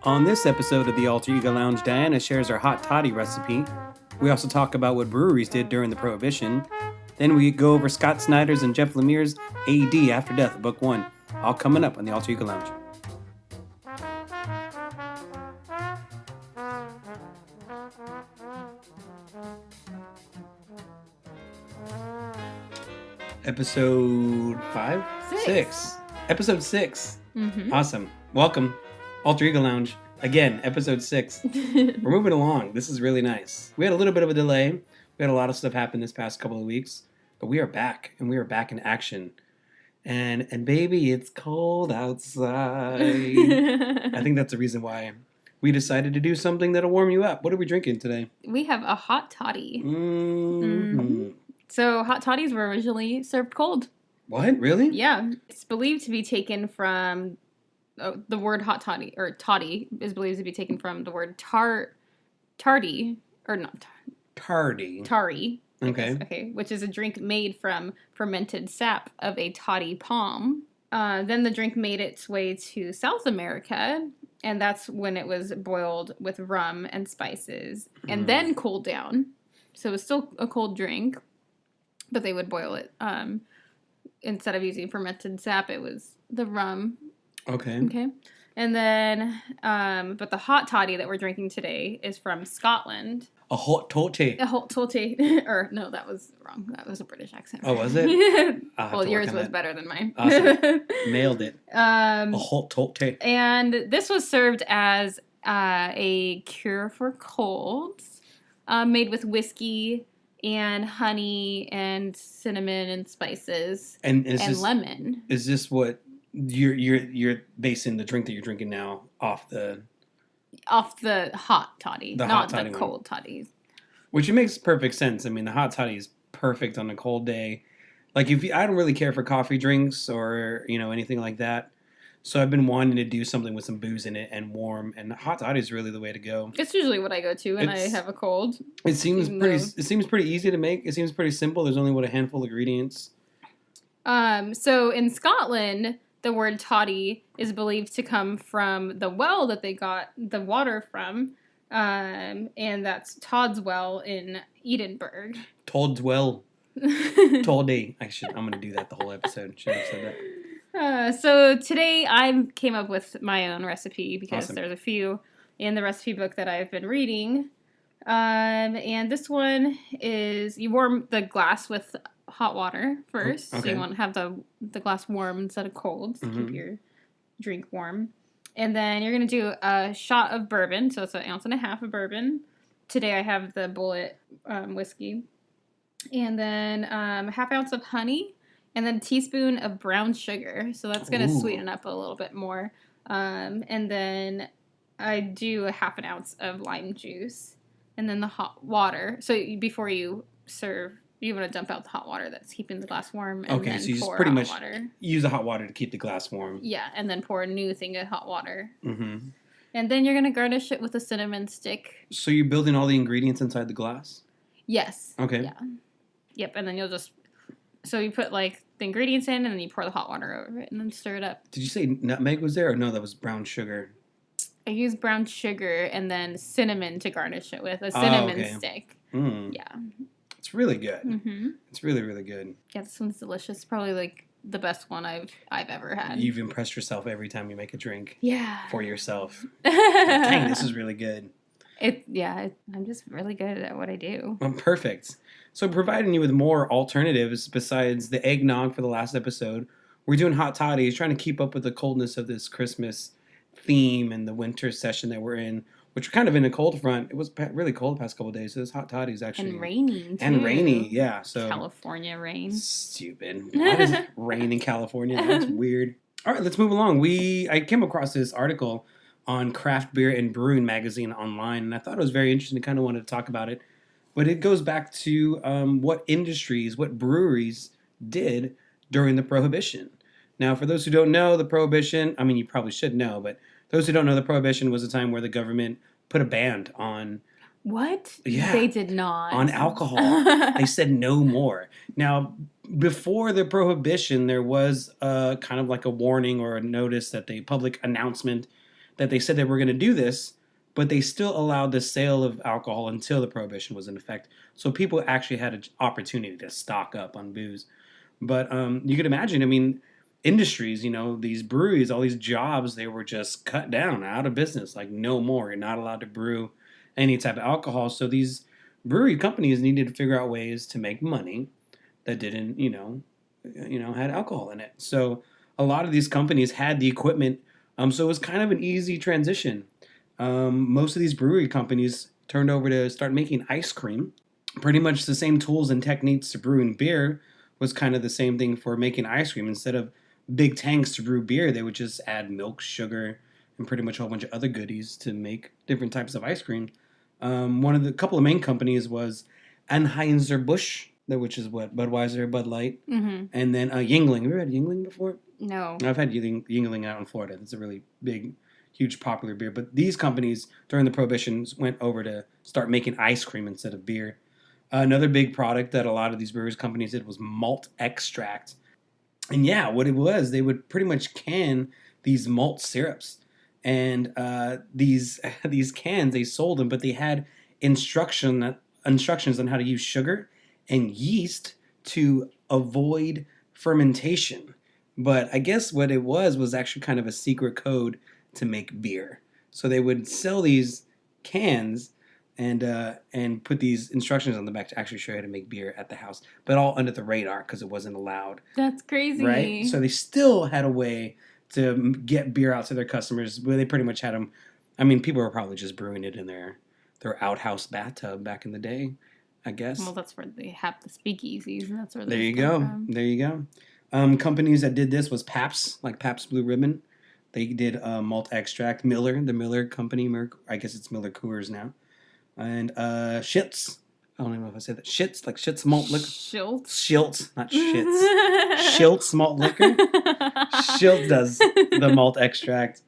On this episode of the Alter Ego Lounge, Diana shares her Hot Toddy recipe. We also talk about what breweries did during the Prohibition. Then we go over Scott Snyder's and Jeff Lemire's AD After Death, Book 1. All coming up on the Alter Ego Lounge. Episode 5? Six. Episode 6. Mm-hmm. Awesome. Welcome. Alter Ego Lounge. Again, episode 6. We're moving along. This is really nice. We had a little bit of a delay. We had a lot of stuff happen this past couple of weeks. But we are back. And we are back in action. And baby, it's cold outside. I think that's the reason why we decided to do something that'll warm you up. What are we drinking today? We have a Hot Toddy. Mm-hmm. So Hot Toddies were originally served cold. What? Really? Yeah. It's believed to be taken from the word hot toddy, or toddy is believed to be taken from the word tardy, or not Tardy. tari. Okay. Okay, which is a drink made from fermented sap of a toddy palm. Then the drink made its way to South America, and that's when it was boiled with rum and spices, and then cooled down. So it was still a cold drink, but they would boil it. Instead of using fermented sap, it was the rum. Okay. Okay. And then, but the Hot Toddy that we're drinking today is from Scotland. A hot toddy. A Hot Toddy. Or, no, that was wrong. That was a British accent. Oh, was it? Well, yours was better than mine. Awesome. Nailed it. A hot toddy. And this was served as a cure for colds, made with whiskey and honey and cinnamon and spices and lemon. Is this what you're basing the drink that you're drinking now off the hot toddy, not the cold toddies? Which it makes perfect sense. I mean, the hot toddy is perfect on a cold day. Like I don't really care for coffee drinks or anything like that. So I've been wanting to do something with some booze in it and warm, and hot toddy is really the way to go. It's usually what I go to when I have a cold. It seems pretty easy to make. It seems pretty simple. There's only a handful of ingredients. So in Scotland, the word toddy is believed to come from the well that they got the water from, and that's Todd's Well in Edinburgh. Todd's Well. Toddy. I'm going to do that the whole episode. Should have said that. So today I came up with my own recipe because Awesome. There's a few in the recipe book that I've been reading. And this one is you warm the glass with hot water first. Okay. So you want to have the glass warm instead of cold to keep your drink warm. And then you're going to do a shot of bourbon. So it's 1.5 ounces of bourbon. Today I have the Bullet whiskey. And then 1/2 ounce of honey. And then a teaspoon of brown sugar. So that's going to sweeten up a little bit more. And then I do 1/2 ounce of lime juice. And then the hot water. So before you serve, you want to dump out the hot water that's keeping the glass warm. And Okay, then so you just pour pretty hot much water. use the hot water to keep the glass warm. Yeah, and then pour a new thing of hot water. Mm-hmm. And then you're going to garnish it with a cinnamon stick. So you're building all the ingredients inside the glass? Yes. Okay. Yeah. Yep, and then you'll just... So you put, the ingredients in, and then you pour the hot water over it, and then stir it up. Did you say nutmeg was there, or no, that was brown sugar? I use brown sugar and then cinnamin to garnish it with. A cinnamon stick. Mm. Yeah. It's really good. Mm-hmm. It's really, really good. Yeah, this one's delicious. Probably, the best one I've ever had. You've impressed yourself every time you make a drink. Yeah. For yourself. Dang, this is really good. I'm just really good at what I do. Perfect. So providing you with more alternatives besides the eggnog for the last episode, we're doing hot toddies, trying to keep up with the coldness of this Christmas theme and the winter session that we're in, which we're kind of in a cold front. It was really cold the past couple of days, so this hot toddies actually. And rainy, too. And rainy, yeah. So California rain. Stupid. Why does it rain in California? That's weird. All right, let's move along. I came across this article on Craft Beer and Brewing magazine online, and I thought it was very interesting. I kind of wanted to talk about it. But it goes back to what breweries did during the Prohibition. Now, for those who don't know, the Prohibition, I mean, you probably should know, but those who don't know, the Prohibition was a time where the government put a ban on... What? Yeah. They did not. On alcohol. They said no more. Now, before the Prohibition, there was kind of like a warning or a notice that the public announcement that they said they were going to do this, but they still allowed the sale of alcohol until the prohibition was in effect. So people actually had an opportunity to stock up on booze. But you could imagine, I mean, industries, these breweries, all these jobs, they were just cut down, out of business, like no more. You're not allowed to brew any type of alcohol. So these brewery companies needed to figure out ways to make money that didn't, had alcohol in it. So a lot of these companies had the equipment. So it was kind of an easy transition. Most of these brewery companies turned over to start making ice cream. Pretty much the same tools and techniques to brewing beer was kind of the same thing for making ice cream. Instead of big tanks to brew beer, they would just add milk, sugar, and pretty much a whole bunch of other goodies to make different types of ice cream. One of the couple of main companies was Anheuser-Busch, which is what Budweiser, Bud Light, and then Yuengling. Have you ever had Yuengling before? No. I've had Yuengling out in Florida. It's a really big, huge, popular beer. But these companies during the prohibitions went over to start making ice cream instead of beer. Another big product that a lot of these brewers companies did was malt extract. And yeah, what it was, they would pretty much can these malt syrups. And these cans, they sold them, but they had instructions on how to use sugar and yeast to avoid fermentation. But I guess what it was actually kind of a secret code to make beer. So they would sell these cans and put these instructions on the back to actually show you how to make beer at the house, but all under the radar because it wasn't allowed. That's crazy. Right? So they still had a way to get beer out to their customers, where they pretty much had them. I mean, people were probably just brewing it in their outhouse bathtub back in the day, I guess. Well, that's where they have the speakeasies, and that's where there you go. From. There you go. Companies that did this was Pabst, like Pabst Blue Ribbon. They did malt extract. Miller, the Miller company, I guess it's Miller Coors now. And Shitz. I don't even know if I said that. Shitz, like Shitz malt liquor. Shiltz, not Shitz. Shiltz malt liquor. Shiltz does the malt extract.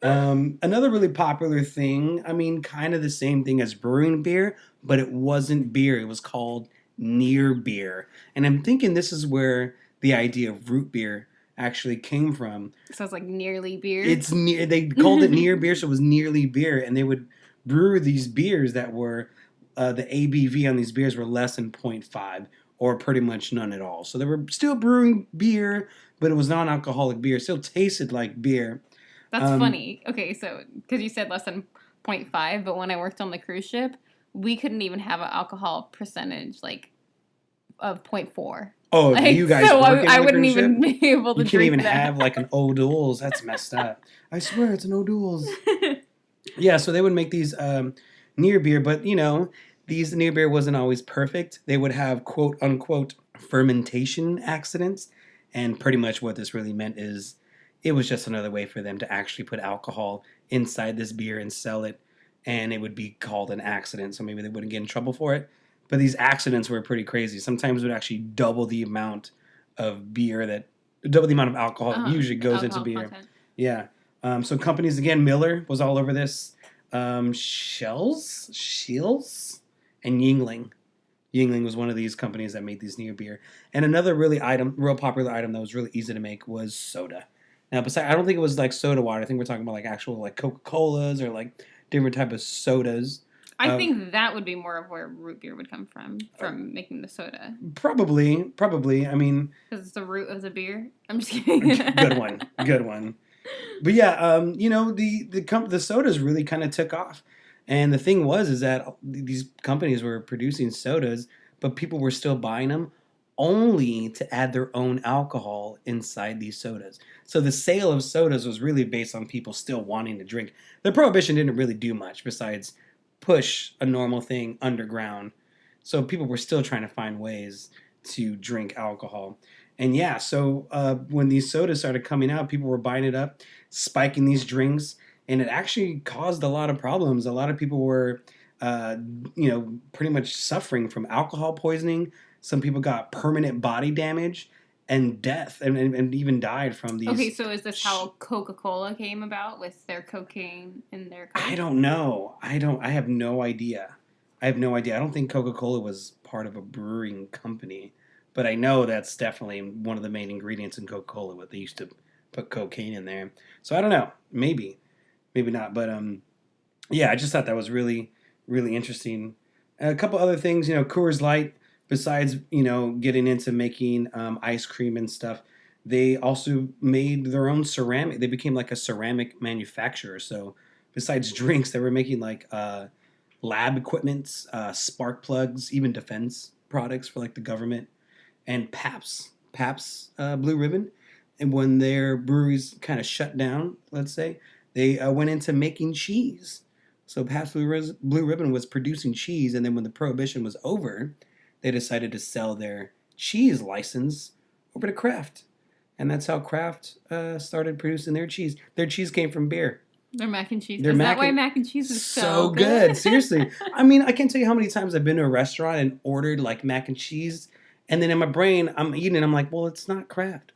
Another really popular thing, I mean, kind of the same thing as brewing beer, but it wasn't beer. It was called near beer. And I'm thinking this is where the idea of root beer actually came from. So it's like nearly beer? It's near. They called it near beer, so it was nearly beer. And they would brew these beers that were, the ABV on these beers were less than 0.5 or pretty much none at all. So they were still brewing beer, but it was non-alcoholic beer. It still tasted like beer. That's funny. Okay, so because you said less than 0.5, but when I worked on the cruise ship, we couldn't even have an alcohol percentage of 0.4. Oh, you guys so working I on the wouldn't cruise even ship? be able to You can't drink even that. have like an O'Doul's. That's messed up. I swear it's an O'Doul's. Yeah, so they would make these near beer, but these near beer wasn't always perfect. They would have quote unquote fermentation accidents, and pretty much what this really meant is it was just another way for them to actually put alcohol inside this beer and sell it, and it would be called an accident, so maybe they wouldn't get in trouble for it. But these accidents were pretty crazy. Sometimes it would actually double the amount of alcohol that usually goes into beer. Content. Yeah. So companies, again, Miller was all over this. Shields, and Yuengling. Yuengling was one of these companies that made these near beer. And another real popular item that was really easy to make was soda. Now, besides, I don't think it was like soda water. I think we're talking about like actual like Coca-Colas or like different type of sodas. I think that would be more of where root beer would come from making the soda. Probably. I mean, because it's the root of the beer. I'm just kidding. Good one. But yeah, the sodas really kind of took off, and the thing is that these companies were producing sodas, but people were still buying them only to add their own alcohol inside these sodas. So the sale of sodas was really based on people still wanting to drink. The prohibition didn't really do much besides push a normal thing underground. So people were still trying to find ways to drink alcohol. And yeah, so when these sodas started coming out, people were buying it up, spiking these drinks, and it actually caused a lot of problems. A lot of people were, pretty much suffering from alcohol poisoning. Some people got permanent body damage and death, and even died from these. Okay, so is this how Coca-Cola came about with their cocaine in their Coke? I don't know. I have no idea. I don't think Coca-Cola was part of a brewing company, but I know that's definitely one of the main ingredients in Coca-Cola. What they used to put cocaine in there. So I don't know. Maybe maybe not. But yeah, I just thought that was really, really interesting. A couple other things, Coors Light, besides, getting into making ice cream and stuff, they also made their own ceramic. They became like a ceramic manufacturer. So besides drinks, they were making like lab equipments, spark plugs, even defense products for like the government, and Pabst Blue Ribbon. And when their breweries kind of shut down, let's say, they went into making cheese. So Pabst Blue Ribbon was producing cheese, and then when the prohibition was over, they decided to sell their cheese license over to Kraft, and that's how Kraft started producing their cheese. Their cheese came from beer. Their mac and cheese. Is that why mac and cheese is so good? Seriously. I mean, I can't tell you how many times I've been to a restaurant and ordered like mac and cheese, and then in my brain, I'm eating it, I'm like, well, it's not Kraft.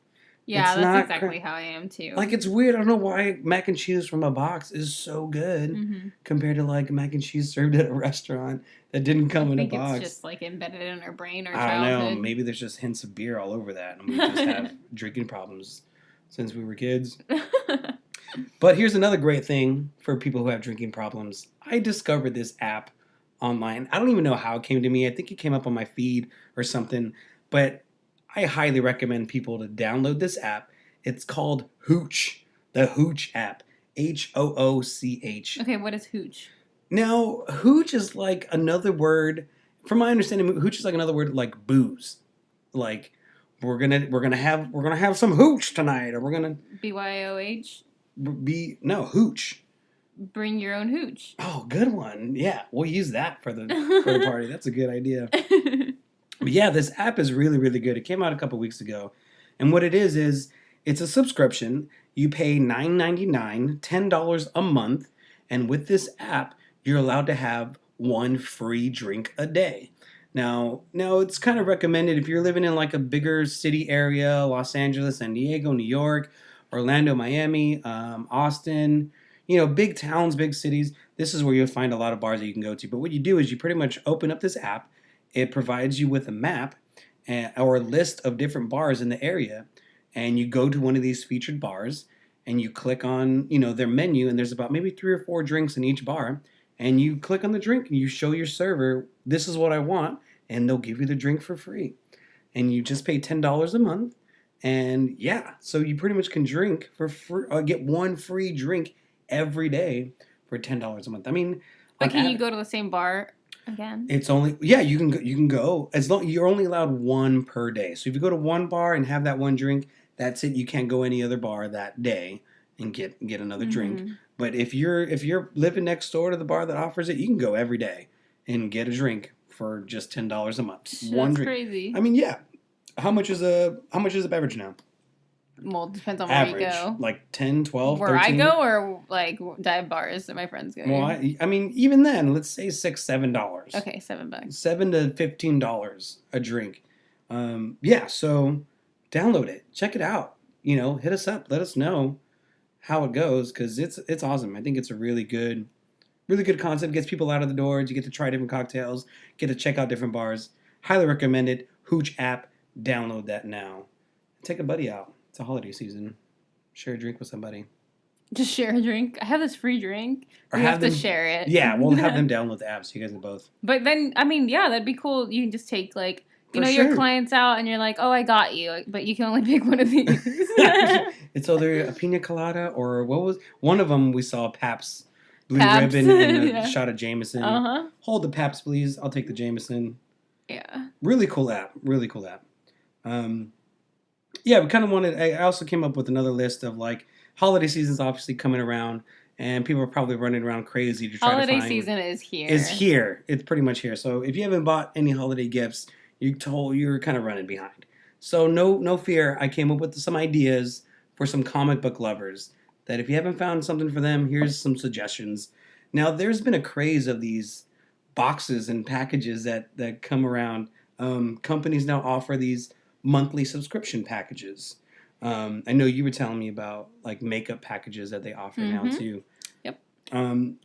Yeah, that's exactly how I am too. Like, it's weird. I don't know why mac and cheese from a box is so good compared to like mac and cheese served at a restaurant that didn't come in a box. It's just like embedded in our brain or childhood. I don't know. Maybe there's just hints of beer all over that, and we just have drinking problems since we were kids. But here's another great thing for people who have drinking problems. I discovered this app online. I don't even know how it came to me. I think it came up on my feed or something, but I highly recommend people to download this app. It's called Hooch, the Hooch app, Hooch. Okay, what is Hooch? Now, Hooch is like another word. From my understanding, Hooch is like another word like booze. Like we're gonna have some hooch tonight, or we're gonna BYOH. Hooch. Bring your own hooch. Oh, good one. Yeah, we'll use that for the party. That's a good idea. But yeah, this app is really, really good. It came out a couple weeks ago. And what it is it's a subscription. You pay $9.99, $10 a month. And with this app, you're allowed to have one free drink a day. Now it's kind of recommended if you're living in like a bigger city area, Los Angeles, San Diego, New York, Orlando, Miami, Austin, big towns, big cities. This is where you'll find a lot of bars that you can go to. But what you do is you pretty much open up this app. It provides you with a map or a list of different bars in the area, and you go to one of these featured bars and you click on, their menu, and there's about maybe 3 or 4 drinks in each bar, and you click on the drink and you show your server, this is what I want, and they'll give you the drink for free. And you just pay $10 a month, and yeah, so you pretty much can drink for free, get one free drink every day for $10 a month. I mean, but can you go to the same bar again? It's only you can go as long you're only allowed one per day. So if you go to one bar and have that one drink, that's it. You can't go any other bar that day and get another drink. But if you're living next door to the bar that offers it, you can go every day and get a drink for just $10 a month. One drink. Crazy. I mean, yeah. How much is a beverage now? Well, it depends on where Average, you go. Like 10, 12, where 13? I go, or like dive bars that my friends go to? Well, I mean, even then, let's say $6, $7. Okay, $7. $7 to $15 a drink. Yeah, so download it. Check it out. Hit us up. Let us know how it goes, because it's awesome. I think it's a really good concept. Gets people out of the doors. You get to try different cocktails. Get to check out different bars. Highly recommend it. Hooch app. Download that now. Take a buddy out. It's a holiday season. Share a drink with somebody. Just share a drink. I have this free drink. Or you have to share it. Yeah, we'll have them download the app so you guys can both. But then, I mean, yeah, that'd be cool. You can just take like, your clients out and you're like, oh, I got you. But you can only pick one of these. It's either a pina colada or what was one of them we saw Pabst Blue Ribbon and a shot of Jameson. Hold the Pabst, please. I'll take the Jameson. Yeah. Really cool app. Yeah, we kind of wanted. I also came up with another list of like holiday season's obviously coming around, and people are probably running around crazy to try to find. Holiday season is here. It's pretty much here. So if you haven't bought any holiday gifts, you're kind of running behind. So no fear. I came up with some ideas for some comic book lovers. That if you haven't found something for them, here's some suggestions. Now there's been a craze of these boxes and packages that come around. Companies now offer these monthly subscription packages. I know you were telling me about like makeup packages that they offer now too. Yep.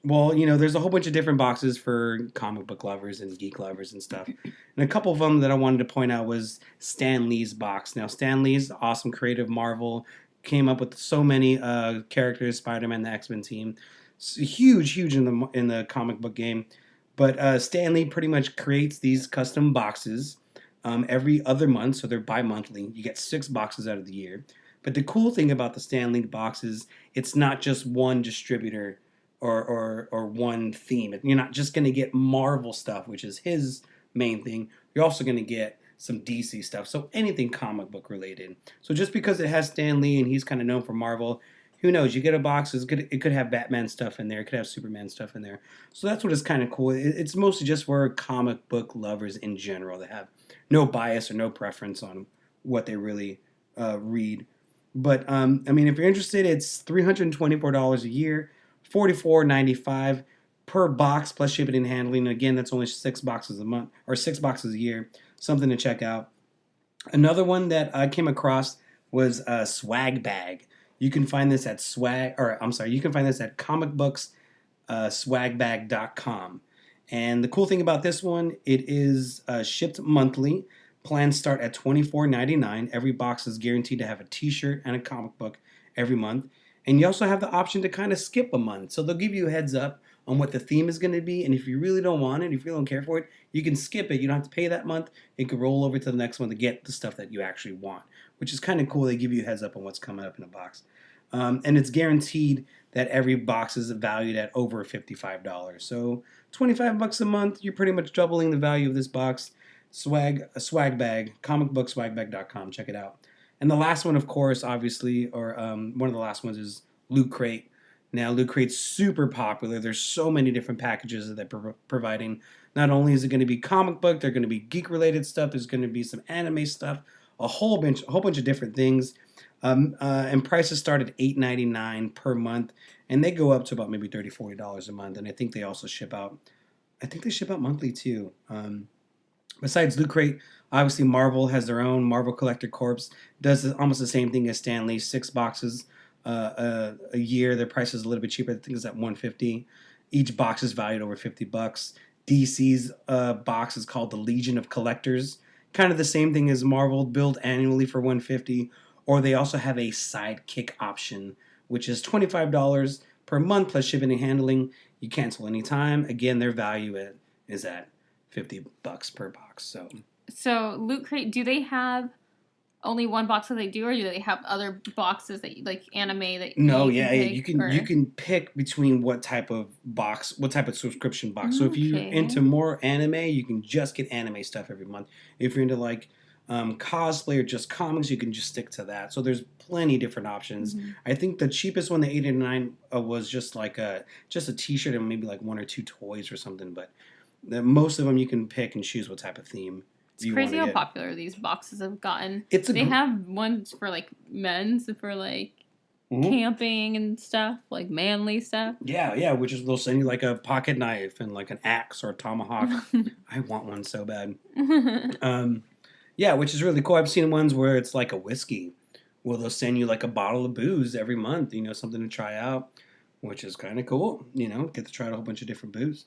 Well, there's a whole bunch of different boxes for comic book lovers and geek lovers and stuff. And a couple of them that I wanted to point out was Stan Lee's box. Now, Stan Lee's awesome creative Marvel came up with so many characters, Spider-Man, the X-Men team. huge in the comic book game. But Stan Lee pretty much creates these custom boxes every other month, so they're bi-monthly. You get 6 boxes out of the year. But the cool thing about the Stan Lee boxes, it's not just one distributor or one theme. You're not just going to get Marvel stuff, which is his main thing. You're also going to get some DC stuff, so anything comic book related. So just because it has Stan Lee and he's kind of known for Marvel, who knows? You get a box, it could have Batman stuff in there, it could have Superman stuff in there. So that's what is kind of cool. It's mostly just for comic book lovers in general that have no bias or no preference on what they really read. But I mean, if you're interested, it's $324 a year, $44.95 per box plus shipping and handling. Again, that's only 6 boxes a month or 6 boxes a year. Something to check out. Another one that I came across was Swag Bag. You can find this at you can find this at comicbooks.swagbag.com. And the cool thing about this one, it is shipped monthly. Plans start at $24.99. Every box is guaranteed to have a t-shirt and a comic book every month. And you also have the option to kind of skip a month. So they'll give you a heads up on what the theme is going to be. And if you really don't want it, if you don't care for it, you can skip it. You don't have to pay that month. You can roll over to the next one to get the stuff that you actually want, which is kind of cool. They give you a heads up on what's coming up in a box. And it's guaranteed that every box is valued at over $55. So $25 a month, you're pretty much doubling the value of this box. A swag bag, comicbookswagbag.com. Check it out. And the last one, of course, obviously, or one of the last ones is Loot Crate. Now, Loot Crate's super popular. There's so many different packages that they're providing. Not only is it going to be comic book, they're going to be geek-related stuff. There's going to be some anime stuff, a whole bunch of different things. And prices start at $8.99 per month, and they go up to about maybe $30, $40 a month. And I think they also ship out. I think they ship out monthly too. Besides Loot Crate, obviously Marvel has their own. Marvel Collector Corps does almost the same thing as Stan Lee. 6 boxes a year. Their price is a little bit cheaper. I think it's at $150. Each box is valued over $50. DC's box is called the Legion of Collectors. Kind of the same thing as Marvel, billed annually for $150. Or they also have a sidekick option, which is $25 per month plus shipping and handling. You cancel anytime. Again, their value is at $50 per box. So Loot Crate, do they have only one box that they do, or do they have other boxes that like anime that? You can pick between what type of subscription box. So if you're into more anime, you can just get anime stuff every month. If you're into like cosplay or just comics, you can just stick to that. So there's plenty of different options. Mm-hmm. I think the cheapest one, the $8.99, was just like a t-shirt and maybe like 1 or 2 toys or something. But most of them you can pick and choose what type of theme. It's crazy how popular these boxes have gotten. They have ones for like men's, for like camping and stuff, like manly stuff. Yeah, which is they'll send you like a pocket knife and like an axe or a tomahawk. I want one so bad. Yeah, which is really cool. I've seen ones where it's like a whiskey. Well, they'll send you like a bottle of booze every month, something to try out, which is kind of cool. Get to try out a whole bunch of different booze.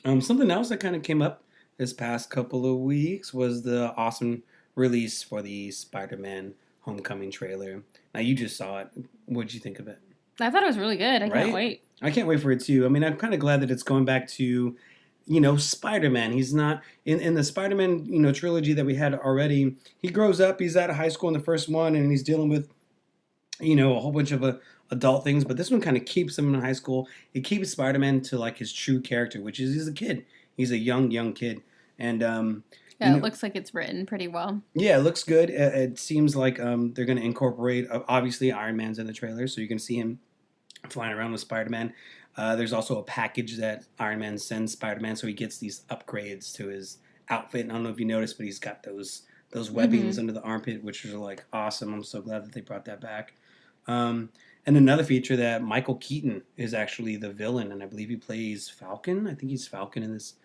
Something else that kind of came up this past couple of weeks was the awesome release for the Spider-Man Homecoming trailer. Now, you just saw it. What did you think of it? I thought it was really good. I can't wait. I can't wait for it, too. I mean, I'm kind of glad that it's going back to, Spider-Man. He's not... In the Spider-Man, trilogy that we had already, he grows up, he's out of high school in the first one, and he's dealing with, a whole bunch of adult things. But this one kind of keeps him in high school. It keeps Spider-Man to, like, his true character, which is he's a kid. He's a young kid. And it looks like it's written pretty well. Yeah, it looks good. It seems like they're going to incorporate, obviously, Iron Man's in the trailer, so you can see him flying around with Spider-Man. There's also a package that Iron Man sends Spider-Man, so he gets these upgrades to his outfit. I don't know if you noticed, but he's got those webbings under the armpit, which are like awesome. I'm so glad that they brought that back. And another feature that Michael Keaton is actually the villain, and I believe he plays Falcon. I think he's Falcon in this.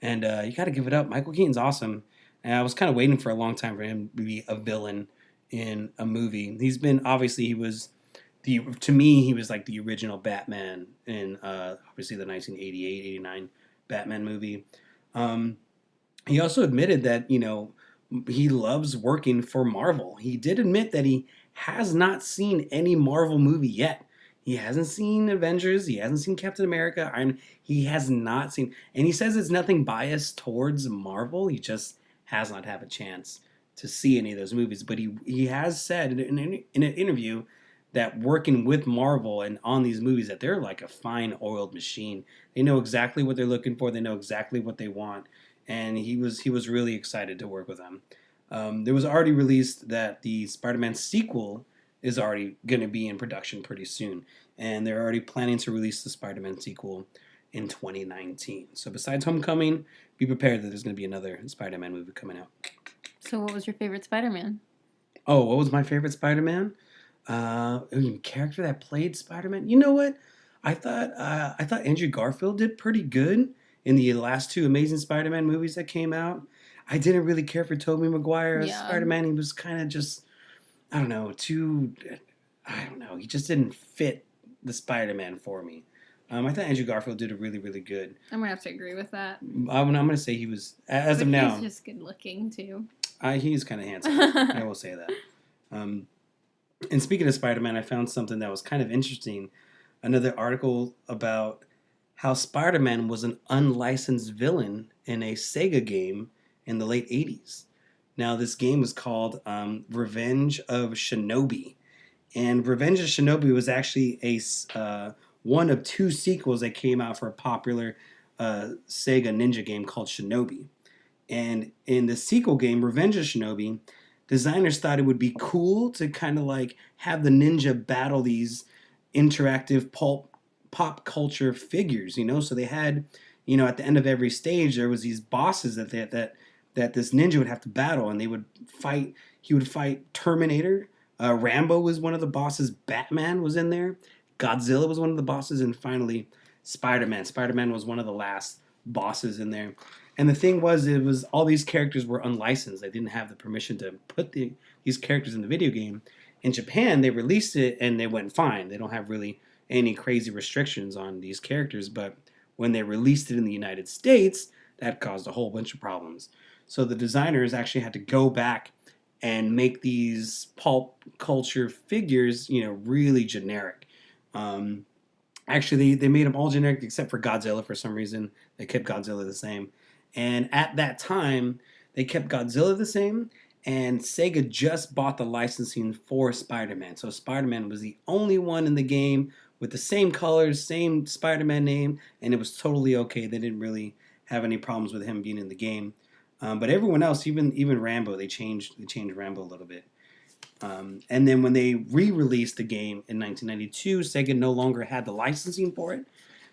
And you got to give it up. Michael Keaton's awesome. And I was kind of waiting for a long time for him to be a villain in a movie. He was like the original Batman in obviously the 1988, 89 Batman movie. He also admitted that, he loves working for Marvel. He did admit that he has not seen any Marvel movie yet. He hasn't seen Avengers. He hasn't seen Captain America. He has not seen, and he says it's nothing biased towards Marvel. He just has not had a chance to see any of those movies. But he has said in an interview that working with Marvel and on these movies that they're like a fine oiled machine. They know exactly what they're looking for. They know exactly what they want, and he was really excited to work with them. There was already released that the Spider-Man sequel is already going to be in production pretty soon. And they're already planning to release the Spider-Man sequel in 2019. So besides Homecoming, be prepared that there's going to be another Spider-Man movie coming out. So what was your favorite Spider-Man? Oh, what was my favorite Spider-Man? Character that played Spider-Man? You know what? I thought Andrew Garfield did pretty good in the last two Amazing Spider-Man movies that came out. I didn't really care for Tobey Maguire as Spider-Man. He was kind of just... I don't know, he just didn't fit the Spider-Man for me. I thought Andrew Garfield did a really, really good. I'm going to have to agree with that. I'm going to say he was, as of now. He's just good looking, too. He's kind of handsome. I will say that. And speaking of Spider-Man, I found something that was kind of interesting. Another article about how Spider-Man was an unlicensed villain in a Sega game in the late 80s. Now, this game was called Revenge of Shinobi. And Revenge of Shinobi was actually one of two sequels that came out for a popular Sega Ninja game called Shinobi. And in the sequel game, Revenge of Shinobi, designers thought it would be cool to kind of like have the ninja battle these interactive pop culture figures, So they had, at the end of every stage, there was these bosses that this ninja would have to battle, and they would fight. He would fight Terminator. Rambo was one of the bosses. Batman was in there. Godzilla was one of the bosses, and finally, Spider-Man. Spider-Man was one of the last bosses in there. And the thing was, all these characters were unlicensed. They didn't have the permission to put these characters in the video game. In Japan, they released it, and they went fine. They don't have really any crazy restrictions on these characters. But when they released it in the United States, that caused a whole bunch of problems. So the designers actually had to go back and make these pulp culture figures, really generic. Actually, they made them all generic except for Godzilla for some reason. They kept Godzilla the same. And at that time, they kept Godzilla the same, and Sega just bought the licensing for Spider-Man. So Spider-Man was the only one in the game with the same colors, same Spider-Man name, and it was totally okay. They didn't really have any problems with him being in the game. But everyone else, even Rambo, they changed Rambo a little bit. And then when they re-released the game in 1992, Sega no longer had the licensing for it.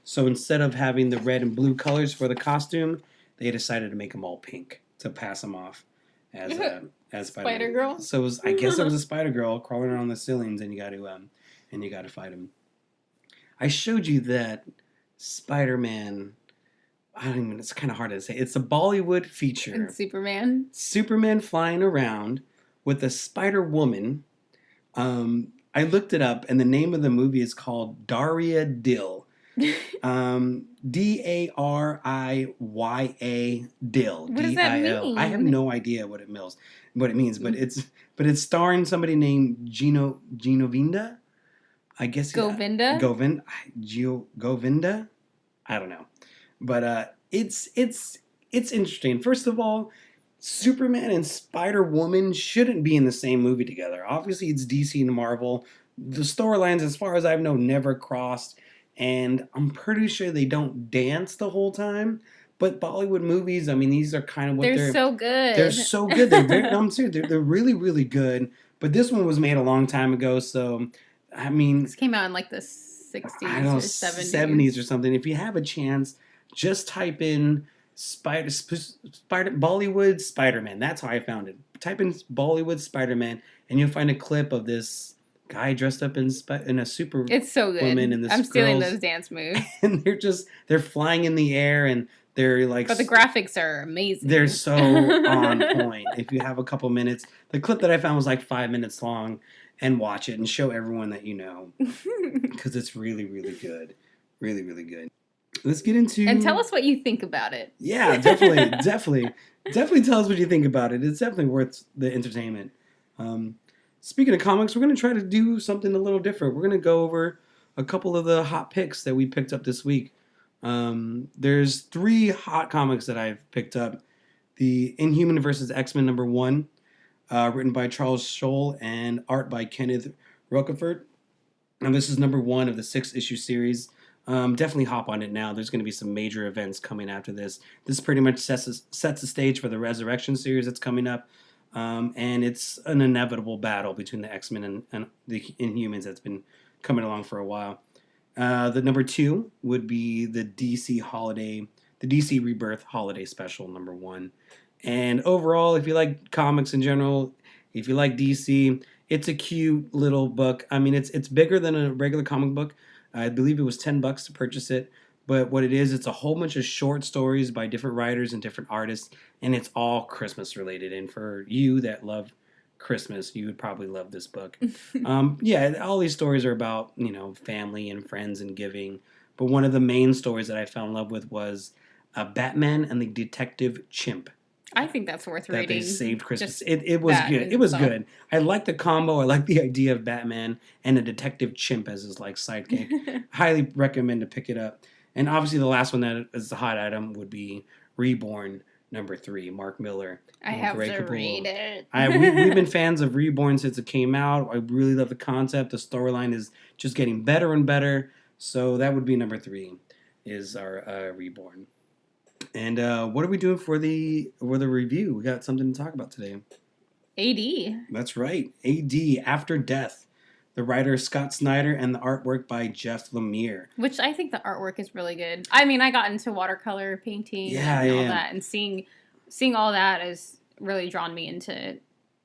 So instead of having the red and blue colors for the costume, they decided to make them all pink to pass them off as Spider Girl. So I guess it was a Spider Girl crawling around the ceilings, and you got to fight him. I showed you that Spider-Man. It's kind of hard to say. It's a Bollywood feature. And Superman. Superman flying around with a Spider-Woman. I looked it up, and the name of the movie is called Daria Dill. Dariya Dill. What does that mean? I have no idea what it means, but it's starring somebody named Ginovinda. I guess Govinda. Govinda. I don't know. But it's interesting. First of all, Superman and Spider-Woman shouldn't be in the same movie together. Obviously, it's DC and Marvel. The storylines, as far as I know, never crossed. And I'm pretty sure they don't dance the whole time. But Bollywood movies, these are kind of what they're so good. They're so good. They're very, I'm serious. They're really, really good. But this one was made a long time ago, so this came out in like the 60s or 70s. 70s or something. If you have a chance, just type in Bollywood Spider-Man. That's how I found it. Type in Bollywood Spider-Man, and you'll find a clip of this guy dressed up in a super. It's so good. Woman and I'm stealing those dance moves. And they're flying in the air, and they're like. But the graphics are amazing. They're so on point. If you have a couple minutes, the clip that I found was like 5 minutes long, and watch it and show everyone that you know, because it's really, really good, really, really good. Let's get into... And tell us what you think about it. Yeah, definitely tell us what you think about it. It's definitely worth the entertainment. Speaking of comics, we're going to try to do something a little different. We're going to go over a couple of the hot picks that we picked up this week. There's 3 hot comics that I've picked up. The Inhuman versus X-Men #1, written by Charles Scholl and art by Kenneth Rocafort. And this is #1 of the 6-issue series. Definitely hop on it now. There's going to be some major events coming after this. This pretty much sets the stage for the Resurrection series that's coming up. And it's an inevitable battle between the X-Men and the Inhumans that's been coming along for a while. The #2 would be the DC Rebirth Holiday Special #1. And overall, if you like comics in general, if you like DC, it's a cute little book. I mean, it's bigger than a regular comic book. I believe it was $10 to purchase it. But what it is, it's a whole bunch of short stories by different writers and different artists, and it's all Christmas related. And for you that love Christmas, you would probably love this book. Yeah, all these stories are about, family and friends and giving. But one of the main stories that I fell in love with was Batman and the Detective Chimp. I think that's worth reading. That they saved Christmas. It was good. It was good. I like the combo. I like the idea of Batman and a detective chimp as his sidekick. Highly recommend to pick it up. And obviously the last one that is the hot item would be Reborn #3, Mark Miller. I have to read it. We've been fans of Reborn since it came out. I really love the concept. The storyline is just getting better and better. So that would be #3 is our Reborn. And what are we doing for the review? We got something to talk about today. AD. That's right. AD, After Death. The writer Scott Snyder and the artwork by Jeff Lemire. Which I think the artwork is really good. I mean, I got into watercolor painting and all that. And seeing all that has really drawn me into,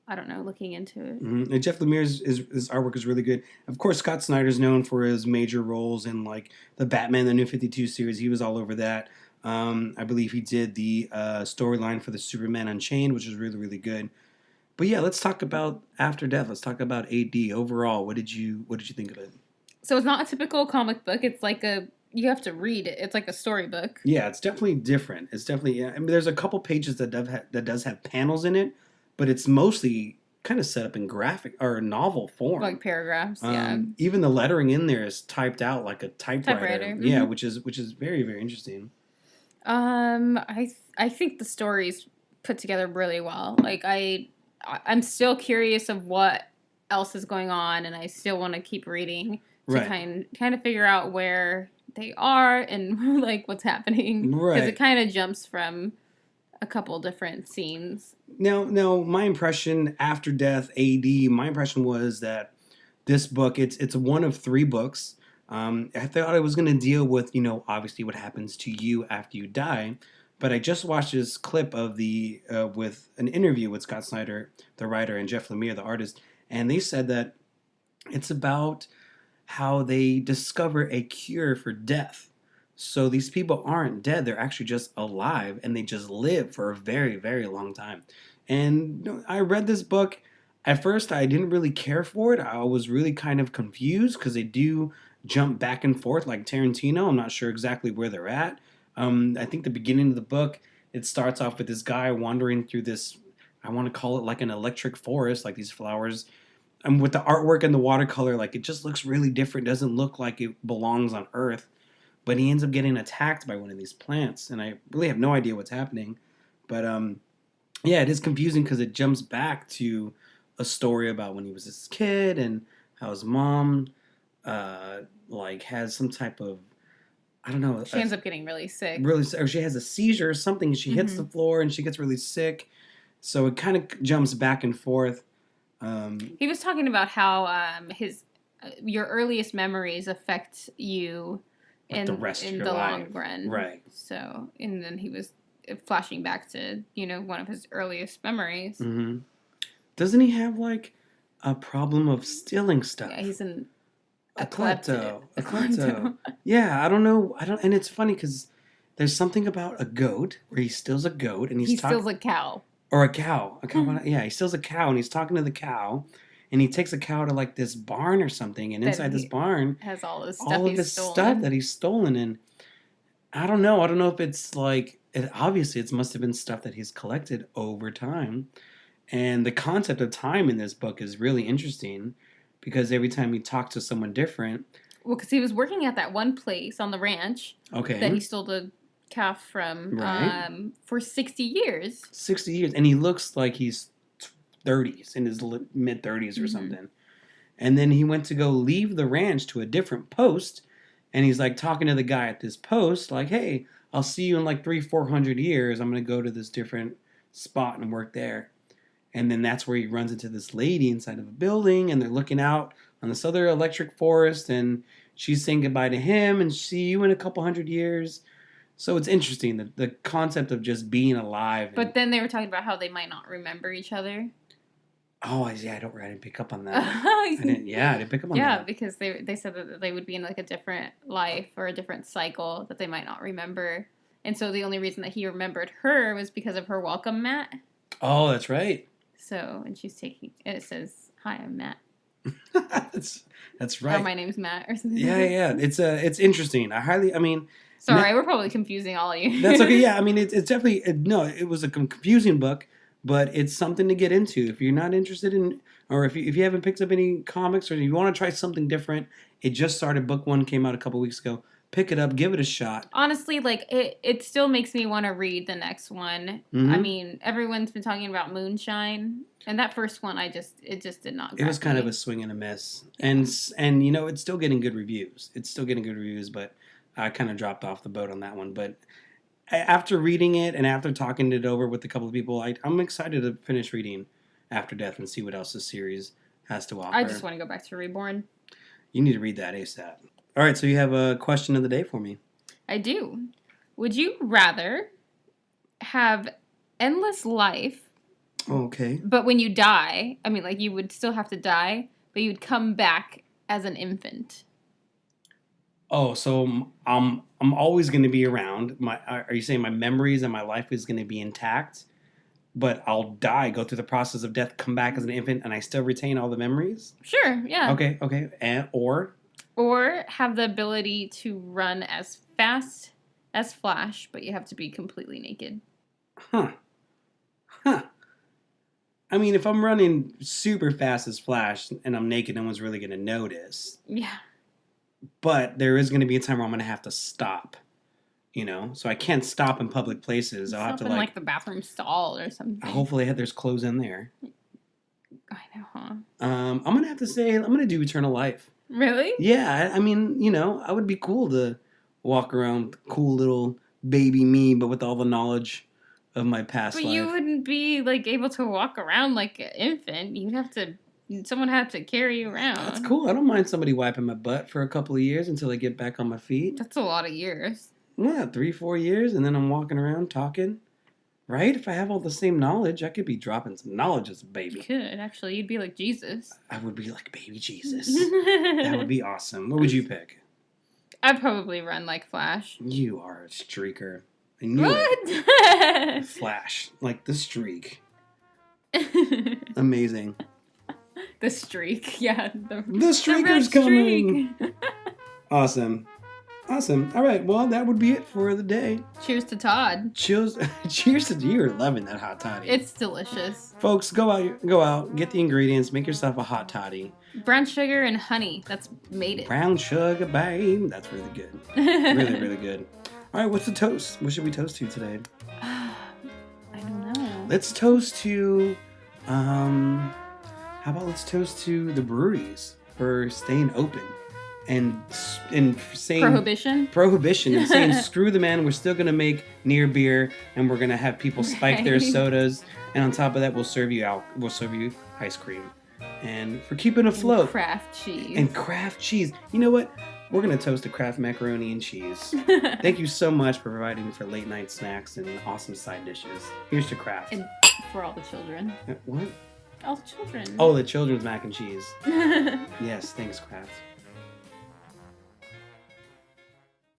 I don't know, looking into it. Mm-hmm. And Jeff Lemire's his artwork is really good. Of course, Scott Snyder's known for his major roles in the Batman, the New 52 series. He was all over that. I believe he did the storyline for the Superman Unchained, which is really, really good. But yeah, let's talk about After Death. Let's talk about AD overall. What did you think of it? So it's not a typical comic book. It's you have to read it. It's like a storybook. Yeah, it's definitely different. It's definitely, I mean, there's a couple pages that does have panels in it, but it's mostly kind of set up in graphic or novel form, like paragraphs. Yeah. Even the lettering in there is typed out like a typewriter. Mm-hmm. Yeah, which is very, very interesting. I think the story's put together really well. I'm still curious of what else is going on, and I still want to keep reading to kind of figure out where they are and what's happening. Because it kind of jumps from a couple different scenes. Now, my impression After Death AD, my impression was that this book, it's one of 3 books. I thought it was going to deal with, obviously what happens to you after you die. But I just watched this clip of with an interview with Scott Snyder, the writer, and Jeff Lemire, the artist, and they said that it's about how they discover a cure for death. So these people aren't dead; they're actually just alive, and they just live for a very, very long time. And I read this book. At first, I didn't really care for it. I was really kind of confused because they do jump back and forth like Tarantino. I'm not sure exactly where they're at. I think the beginning of the book, it starts off with this guy wandering through this, I want to call it like an electric forest, like these flowers. And with the artwork and the watercolor, it just looks really different. It doesn't look like it belongs on Earth. But he ends up getting attacked by one of these plants. And I really have no idea what's happening. But yeah, it is confusing because it jumps back to a story about when he was this kid and how his mom has some type of, I don't know. She ends up getting really sick. Or she has a seizure or something. She hits the floor and she gets really sick. So it kind of jumps back and forth. He was talking about how your earliest memories affect you in the long run. Right. So, and then he was flashing back to, one of his earliest memories. Mm-hmm. Doesn't he have a problem of stealing stuff? Yeah, he's a klepto. Yeah, I don't know. And it's funny because there's something about a goat where he steals a goat and he steals a cow. Or a cow. Yeah, he steals a cow and he's talking to the cow and he takes a cow to this barn or something, and inside this barn has all this stuff that he's stolen. And I don't know. I don't know if it's obviously it must have been stuff that he's collected over time. And the concept of time in this book is really interesting because every time he talks to someone different, Well, because he was working at that one place on the ranch Okay. that he stole the calf from Right. for 60 years. 60 years. And he looks like he's 30s, in his mid 30s or Mm-hmm. something. And then he went to go leave the ranch to a different post. And he's like talking to the guy at this post, like, hey, I'll see you in like 400 years. I'm going to go to this different spot and work there. And then that's where he runs into this lady inside of a building, and they're looking out on this other electric forest, and she's saying goodbye to him and see you in a couple hundred years. So it's interesting, the concept of just being alive. But then they were talking about how they might not remember each other. Oh, yeah, I didn't pick up on that. I didn't pick up on that. Yeah, because they said that they would be in like a different life or a different cycle that they might not remember. And so the only reason that he remembered her was because of her welcome mat. Oh, that's right. So, and she's taking, it says, hi, I'm Matt. that's right. Or my name's Matt or something. Yeah. It's interesting. Sorry, we're probably confusing all of you. That's okay. Yeah, I mean, it's definitely, it was a confusing book, but it's something to get into. If you're not interested in, or if you haven't picked up any comics, or you want to try something different, it just started. Book 1 came out a couple weeks ago. Pick it up, give it a shot. Honestly, like, it still makes me want to read the next one. Mm-hmm. I mean, everyone's been talking about Moonshine, and that first one, it just did not. It was kind of a swing and a miss, and it's still getting good reviews. But I kind of dropped off the boat on that one. But after reading it and after talking it over with a couple of people, I'm excited to finish reading After Death and see what else the series has to offer. I just want to go back to Reborn. You need to read that ASAP. All right, so you have a question of the day for me. I do. Would you rather have endless life? Okay. But when you die, I mean, like, you would still have to die, but you'd come back as an infant. Oh, so I'm always going to be around. Are you saying my memories and my life is going to be intact, but I'll die, go through the process of death, come back as an infant, and I still retain all the memories? Sure, yeah. Okay. Or have the ability to run as fast as Flash, but you have to be completely naked. Huh. I mean, if I'm running super fast as Flash and I'm naked, no one's really going to notice. Yeah. But there is going to be a time where I'm going to have to stop, So I can't stop in public places. I'll have to in like the bathroom stall or something. Hopefully there's clothes in there. I know, huh? I'm going to have to say I'm going to do Eternal Life. Really? Yeah, I mean, I would be cool to walk around cool little baby me, but with all the knowledge of my past life. But you wouldn't be, like, able to walk around like an infant. Someone had to carry you around. That's cool. I don't mind somebody wiping my butt for a couple of years until I get back on my feet. That's a lot of years. Yeah, 3-4 years, and then I'm walking around talking. Right? If I have all the same knowledge, I could be dropping some knowledge as a baby. You could, actually. You'd be like Jesus. I would be like baby Jesus. That would be awesome. What would you pick? I'd probably run like Flash. You are a streaker. I knew What? it. Flash. Like the streak. Amazing. The streak. Yeah. The streaker's red coming. streak. Awesome. All right. Well, that would be it for the day. Cheers to Todd. Cheers to you. You're loving that hot toddy. It's delicious. Folks, go out, get the ingredients, make yourself a hot toddy. Brown sugar and honey. That's made it. Brown sugar, babe. That's really good. Really, really good. All right. What's the toast? What should we toast to today? I don't know. Let's toast to, how about let's toast to the breweries for staying open and saying prohibition and saying screw the man. We're still gonna make near beer and we're gonna have people spike their sodas, and on top of that we'll serve you ice cream, and for keeping afloat and craft cheese. You know what? We're gonna toast to Kraft macaroni and cheese. Thank you so much for providing for late night snacks and awesome side dishes. Here's to Kraft. And for all the children. What? All the children. Oh, the children's mac and cheese. Yes, thanks, Kraft.